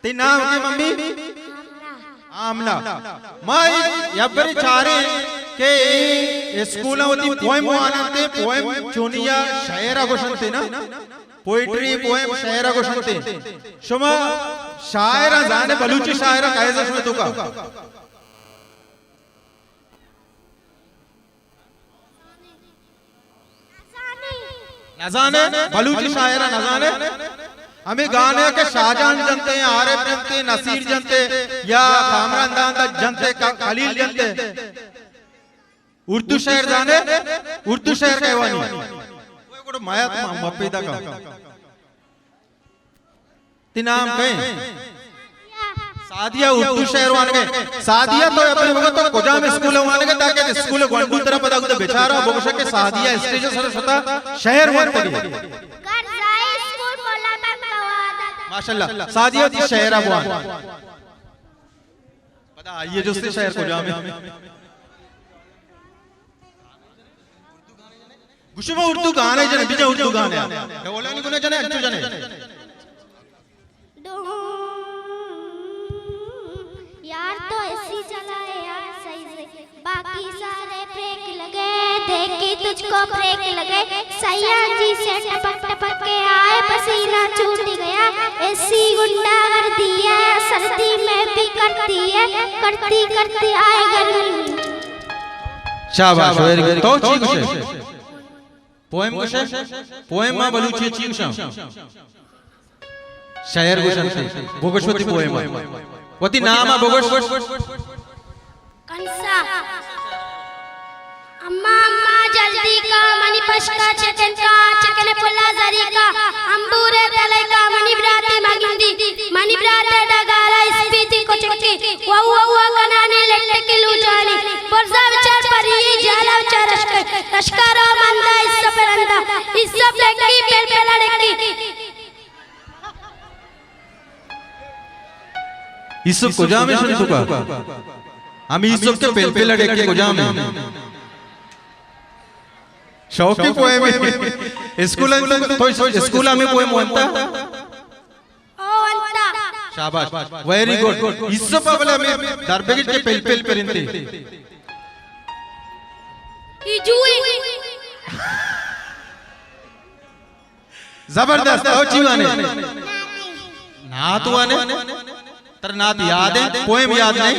ते नाम की मम्मी आमला माय यब्बरी चारे के स्कूल होती पोएम आनते पोएम चुनिया शायरा गोशंते ना पोएट्री पोएम शायरा गोशंते शुमा शायरा जाने बलूची शायरा कायजा शुमे तुका नजाने बलूची शायरा नजाने हमें गाने के शाहजहान जनते हैं आरिफ जनते नसीर जनते या कामरान दांदा जनते का खलील जनते उर्दू शहर जाने उर्दू शहर कहवानी कोई कोई माया तो मप्पीदा का तिनाम कहें सादिया उर्दू शहर वाले के सादिया तो अपने वक्त तो कुजा में स्कूल वाले के ताकि स्कूल गंडू तरफ पता कुछ बेचारा बोगशा के सादिया स्टेज सरस्वता शहर वाले के माशाल्लाह सादिया दी शहर अबवान पता आइए जो से शहर कुजा में गुशमा उर्दू गाने जने बीजा उर्दू गाने बोला नहीं गुने जने अच्छे जने यार तो ऐसी चला है यार सही से बाकी सारे ब्रेक लगे देखी तुझको ब्रेक लगे सैया जी से टपक टपक के आए पसीना छूट गया ऐसी गुंडा कर दिया सर्दी में भी करती है करती करती आए गर्मी शाबाश वेरी गुड तो ठीक है पोएम कुशे पोएम मा बलूची चींशा शायर गुशन भोगशवती पोएम वती नाम भोगश कंसा अम्मा अम्मा जल्दी का मनी पश्का चेतन का चकले पुल्ला जरी का अंबूरे तले का मनी ब्राते मागिंदी मनी ब्राते डगारा स्पीति को चुकी वो कनाने लट्टे के लूजानी परजा विचार परी जाला विचार रश्कारो मंदा इस सब रंदा इस सब लड़की पेल पेला लड़की इस सब कुजा में सुन चुका हम इस सब के पेल पेला लड़के कुजा में शौक की पोएम स्कूल स्कूल में पोएम बनता शाबाश वेरी गुड इस सब वाला में दरबेगिट के पेल पेल परिंदे जबरदस्त हो जीवाने नात वाने तर नात याद है पोएम याद नहीं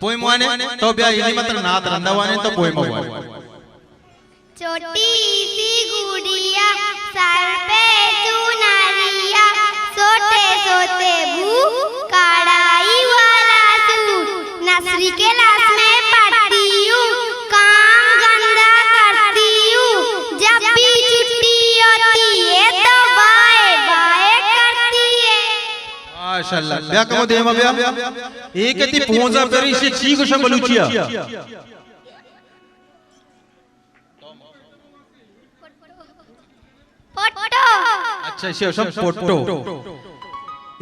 पोएम वाने तो ब्या इन्हीं मतलब नात रंदा वाने तो पोएम वाने छोटी सी गुड़िया सर पे चुनरिया सोते सोते भू कढ़ाई वाला सूट नसरी के लाश में पड़ती हूँ काम गंदा करती हूँ जब भी छुट्टी होती है तो बाय बाय करती है माशाल्लाह ब्या कमो देमा ब्या एक ती पोंजा करी से ची को बलूचिया अच्छा शिव सब पोट्टो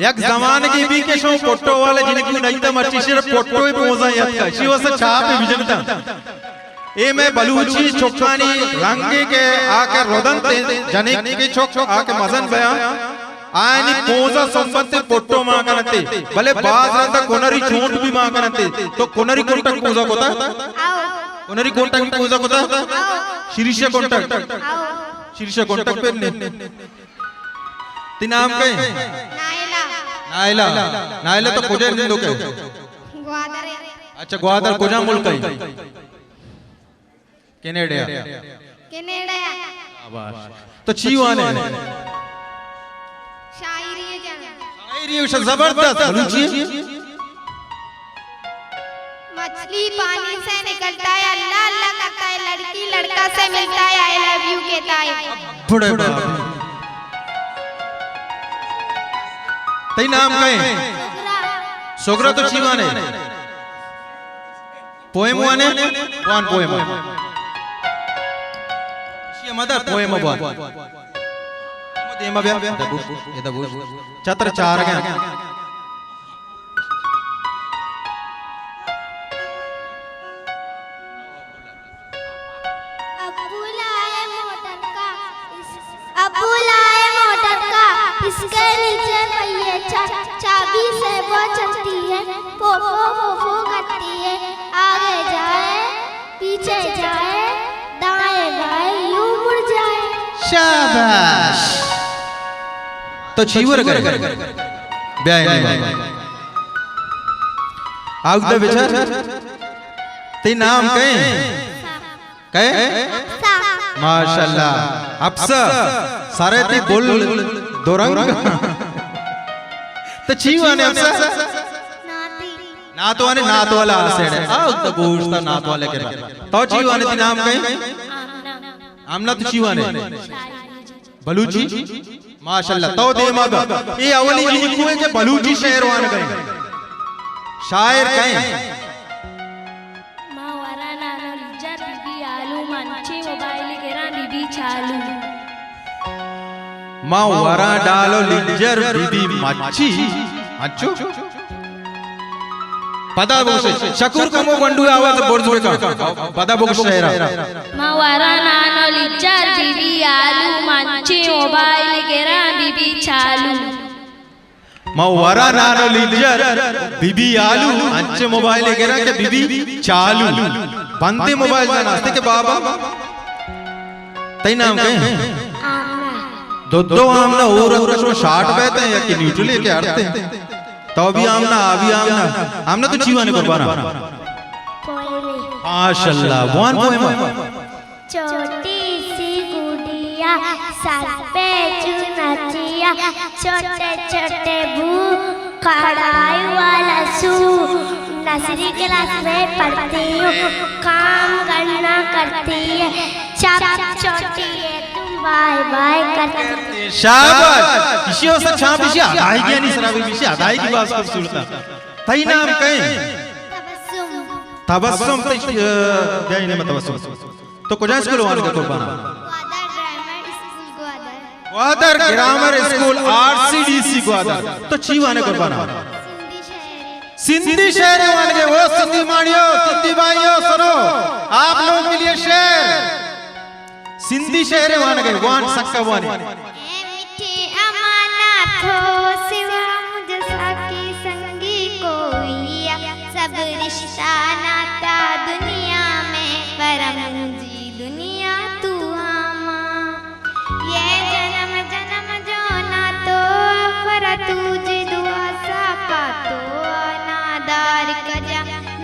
एक जमाने की भी के शो पोट्टो वाले जिनकी नहीं था मर्ची सिर्फ पोट्टो ही पोंजा याद का शिव से छाप विजनता ए मैं बलूची छोकानी रंगे के आकर रोदन जने के छोक आके मजन बया आनी पोंजा संपत्ति पोट्टो मां करते भले बाज रहता कोनरी चोट भी मां करते तो कोनरी कोंटक पोंजा कोता कोनरी कोंटक पोंजा कोता शीर्षक कोंटक शीर्षक कोंटक पे ने ती नाम कहे नायला नायला नायला तो कुजा निंदो के ग्वादर अच्छा ग्वादर कुजा मुल्क है कनाडा कनाडा तो चीवाने शायरी है जान शायरी उस जबरदस्त बलूची मछली पानी से निकलता है अल्लाह अल्लाह करता है लड़की लड़का से मिलता है आई लव यू कहता है बड़े तई नाम कहे सोगरा तो चीवाने पोएम वाने वन पोएम शी मदर पोएम वन देमा ब्या ये दबू छत्र चार गया अब्बू लाए मोटर का इसके नीचे पहिए चाबी से वो चलती है, पोपो पोपो करती है, आगे जाए पीछे जाए दाएं बाएं यूं मुड़ जाए। शाबाश। तो चीवर कर ब्याह नहीं आउट द विचार ते नाम कहे माशाल्लाह अफसा सारे ते बोल दो रंग तो चीवाने अफसा नातो वाला सेड है आउट द गोश्त नातो वाले के तो चीवाने ते नाम कहे आमना तो चीवाने बलूची माशाल्लाह तो दे मग ये अवली जी कुए के बलूची शेरवान गए शायर कहे मावरा नानो लिजा बीबी आलू मंची मोबाइल केरा बीबी चालू। मावरा डालो लिजर बीबी मच्छी अच्छो पदा बोसे शकूर कमो बंडू आवाज बोर्जुए का पदा बोक शेरा मावरा नानो लिजा बीबी आलू मंची मोबाइल केरा बीबी चालू। मावरा नानो लिजर बीबी आलू अच्छे मोबाइल केरा के बीबी चालू बनते मोबाइल का नास्ते के बाबा तई नाम कहे दो आमना और उसमें 60 बहते हैं या कि न्यूट्रल के अर्थ हैं तो भी आमना आमना तो चीवाने कुर्बाना माशाल्लाह वन पोएम छोटी सी गुड़िया सर पे चुनचिया छोटे छोटे भू कढ़ाई वाला सू नर्सरी क्लास में पढ़ती हूँ काम करना करती है चाप छोटी है तुम बाय बाय करती। शाबाश इसी वक्त छाप इसी आदाई की नहीं सराबी इसी आदाई की बात खूबसूरत तई नाम कहे तबस्सुम क्या इन्हें तबस्सुम तो कुछ स्कूल वाले का कुर्बाना Gwadar grammar school RCDC Gwadar तो चीवाने कुर्बाना सिंधी शहर वाले के वो सिंधी मानियो सिंधी भाइयों सुनो आप लोगों के लिए शेर सिंधी शहर वाले के वन सक्का वानी मीठी अमानत हो सिवा मुझे साकी संगी कोई सब रिश्ता नाता दुनिया में परम जी दुनिया तू आमा ये जन्म जन्म जो ना तो पर तुझे दुआ सा पातो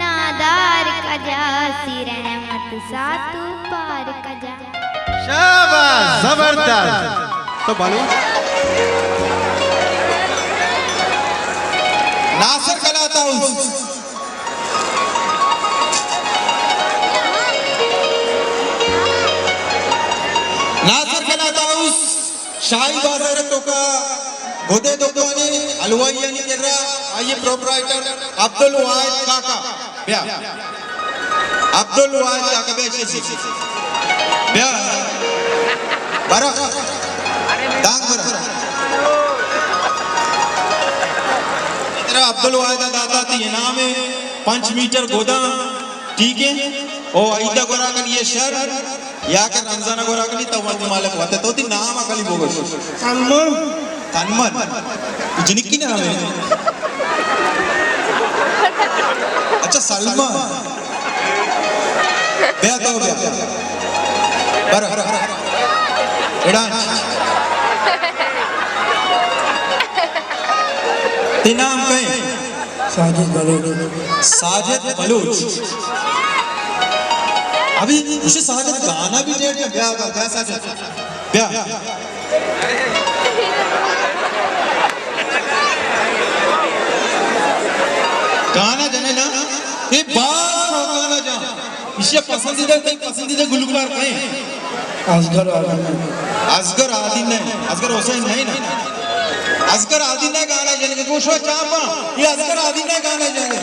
नादार कजा सी रहमत सा तू पार कजा। शाबाश जबरदस्त तो बोलो नासिर कलाता नासिर कलाता शाही बाजार तो का गोदे दोकानी हलवाई यानी कर रहा आइए प्रोप्राइटर अब्दुल वाहिद काका ब्या अब्दुल वाहिद काका बेचे सी ब्या बारा दांग बारा इतना अब्दुल वाहिद दादा थी नाम है 5 मीटर गोदा ठीक है ओ आइदा गोरा का ये शहर या के रमजान गोरा का नहीं तो वंदे मालिक होते तो ती नाम अकली बोगस तन्मन जिनकी नाम है अच्छा सलमा ब्याह तो ब्याह बर एडान ते नाम कहे साजिद बलूच अभी उसे साजिद गाना भी डेट में ब्याह का साजिद ब्याह गाना जाने ना ये बार गाना जा इसे पसंदीदा गुलकार कहें असगर आदिन नहीं असगर हुसैन नहीं ना असगर आदिन ने गाना जाने के कोशवा चापा ये असगर आदिन ने गाना जाने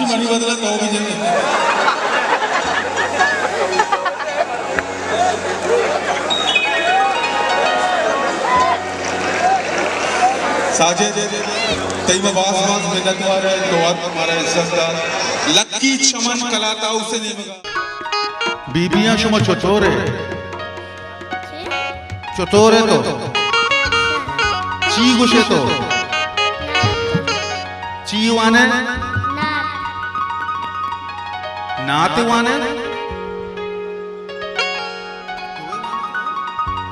मनी बदला तो भी जने साजिद तईमा वास मिन्नतवार है तो हमारा इज्जतदार लक्की चमन कलाता उसे नेमगा बीबियां शुमा चतोरे चतोरे तो ची गुशे तो ची वाने नाते वाने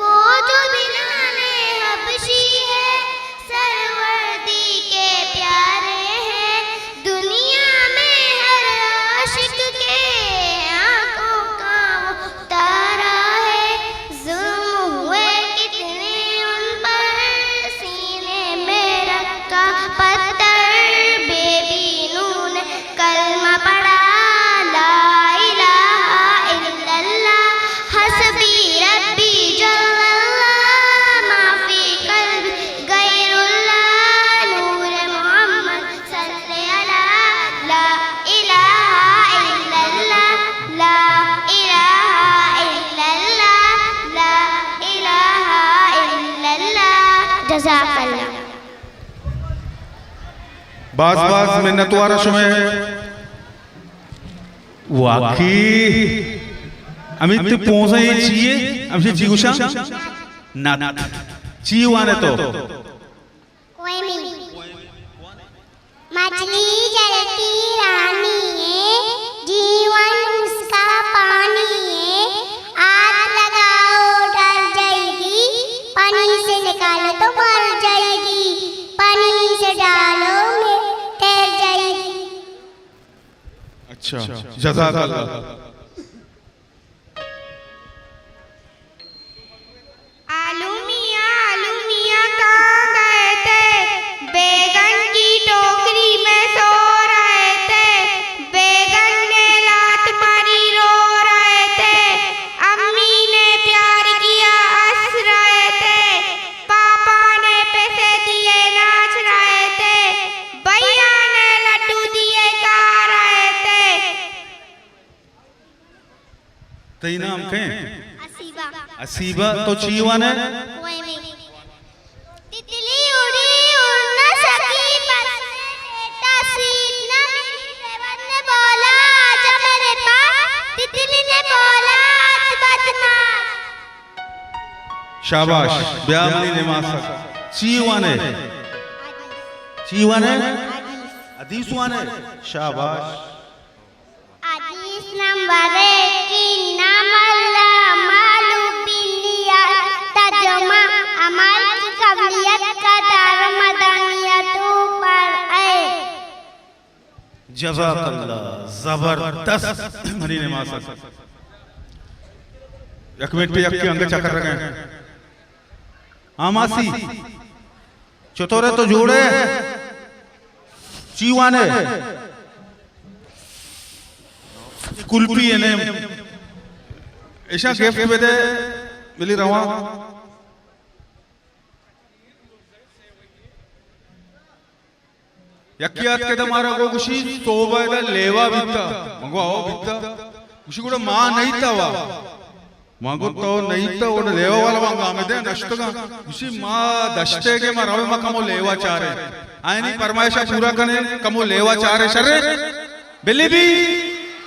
वो जो बिलाने हबशी है सरवर्दी के प्यारे हैं दुनिया में हर आशिक के आंखों का वो तारा है जुल्म हुए कितने उन पर सीने में रखा पत्थर बेबीनू ने कलमा पढ़ा ला इलाहा इल्लल्लाह हस्बी रब्बी जल्लल्लाह माफी कल्बी गैरुल्लाह नूर मोहम्मद सल्ले अला ला इलाहा इल्लल्लाह ला इलाहा इल्लल्लाह ला इलाहा इल्लल्लाह जज़ाकल्लाह बास बास मिन्नतवार शुमे वाकी अमित पोसा ये चाहिए हमसे जीगुशा ना ची वाने तो कोई नहीं मछली जलती रानी है जीवन उसका पानी है आग लगाओ डर जाएगी पानी से निकालो तो मर जाएगी पानी से डालो में तैर जाएगी अच्छा जज़ाकल्लाह आलू मियाँ कहाँ गए थे बैगन की टोकरी में सो रहे थे बैगन ने लात मारी रो रहे थे अम्मी ने प्यार किया हंस रहे थे पापा ने पैसे दिए नाच रहे थे भैया ने लड्डू दिए खा रहे थे तई नाम कहें असीबा असीबा तो ची वाने तितली उड़ी उड़ न सकी बस बेटा सीट न मिली सेवन ने बोला आजा मेरे पास तितली ने बोला बदमाश शाबाश ब्यामनी नमाज ची वाने हदीस वाने शाबाश हदीस नंबर 1 नाम अल्लाह मालूम बिनिया तर्जुमा अमल की काबिलियत का दारो मदानियत पर है जज़ाकल्लाह जबरदस्त मनी नमाज एक मिनट पे यक्के अंग चक्कर रखे आमासी चतोरे तो जोड़े चीवाने कुल्फी ने ऐसा गिफ्ट पे दे मिली रवा यक्कियात के दमारा को कुशी तोबा दा लेवा बिता मंगवाओ बिता कुशी ಕೂಡ ಮಾ ನೈತವಾ ಮಗುತ್ತೋ ನೈತ ಓಡ ಲೇವಾಲ ವಂಗ ಆಮೆದೆ ನಷ್ಟಗ ಕುशी ಮಾ ದಷ್ಟೆಗೆ ಮರವೆ ಮ ಕಮೋ ಲೇವಾ ಚಾರೆ ಆಯನಿ ಪರಮಾಯಿಶ ಪೂರಾ ಕನೆ ಕಮೋ ಲೇವಾ ಚಾರೆ ಶರೆ ಬೆಲಿಬಿ